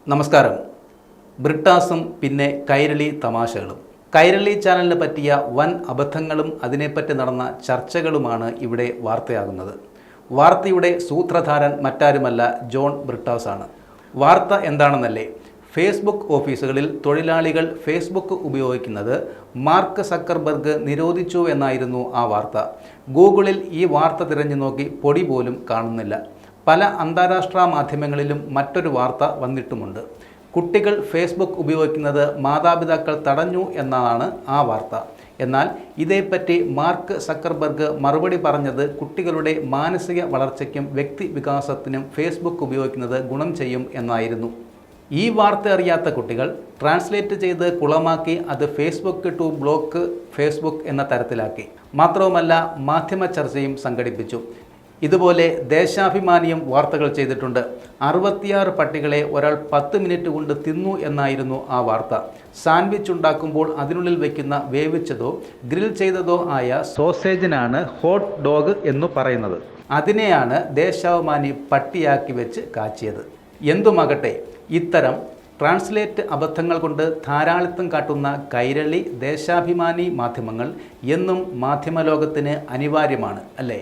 നമസ്കാരം. ബ്രിട്ടാസും പിന്നെ കൈരളി തമാശകളും. കൈരളി ചാനലിന് പറ്റിയ വൻ അബദ്ധങ്ങളും അതിനെപ്പറ്റി നടന്ന ചർച്ചകളുമാണ് ഇവിടെ വാർത്തയാകുന്നത്. വാർത്തയുടെ സൂത്രധാരൻ മറ്റാരുമല്ല, ജോൺ ബ്രിട്ടാസാണ്. വാർത്ത എന്താണെന്നല്ലേ? ഫേസ്ബുക്ക് ഓഫീസുകളിൽ തൊഴിലാളികൾ ഫേസ്ബുക്ക് ഉപയോഗിക്കുന്നത് മാർക്ക് സക്കർബർഗ് നിരോധിച്ചു എന്നായിരുന്നു ആ വാർത്ത. ഗൂഗിളിൽ ഈ വാർത്ത തിരഞ്ഞു നോക്കി പൊടി പോലും കാണുന്നില്ല. പല അന്താരാഷ്ട്ര മാധ്യമങ്ങളിലും മറ്റൊരു വാർത്ത വന്നിട്ടുമുണ്ട്. കുട്ടികൾ ഫേസ്ബുക്ക് ഉപയോഗിക്കുന്നത് മാതാപിതാക്കൾ തടഞ്ഞു എന്നതാണ് ആ വാർത്ത. എന്നാൽ ഇതേപ്പറ്റി മാർക്ക് സക്കർബർഗ് മറുപടി പറഞ്ഞത് കുട്ടികളുടെ മാനസിക വളർച്ചയ്ക്കും വ്യക്തി വികാസത്തിനും ഫേസ്ബുക്ക് ഉപയോഗിക്കുന്നത് ഗുണം ചെയ്യും എന്നായിരുന്നു. ഈ വാർത്ത അറിയാത്ത കുട്ടികൾ ട്രാൻസ്ലേറ്റ് ചെയ്ത് കുളമാക്കി അത് ഫേസ്ബുക്ക് ടു ബ്ലോക്ക് ഫേസ്ബുക്ക് എന്ന തരത്തിലാക്കി. മാത്രവുമല്ല, മാധ്യമ ചർച്ചയും സംഘടിപ്പിച്ചു. ഇതുപോലെ ദേശാഭിമാനിയും വാർത്തകൾ ചെയ്തിട്ടുണ്ട്. 66 പട്ടികളെ ഒരാൾ 10 മിനിറ്റ് കൊണ്ട് തിന്നു എന്നായിരുന്നു ആ വാർത്ത. സാൻഡ്വിച്ച് ഉണ്ടാക്കുമ്പോൾ അതിനുള്ളിൽ വയ്ക്കുന്ന വേവിച്ചതോ ഗ്രിൽ ചെയ്തതോ ആയ സോസേജിനാണ് ഹോട്ട് ഡോഗ് എന്നു പറയുന്നത്. അതിനെയാണ് ദേശാഭിമാനി പട്ടിയാക്കി വെച്ച് കാച്ചിയത്. എന്തുമാകട്ടെ, ഇത്തരം ട്രാൻസ്ലേറ്റ് അബദ്ധങ്ങൾ കൊണ്ട് ധാരാളിത്തം കാട്ടുന്ന കൈരളി, ദേശാഭിമാനി മാധ്യമങ്ങൾ എന്നും മാധ്യമലോകത്തിന് അനിവാര്യമാണ്, അല്ലേ?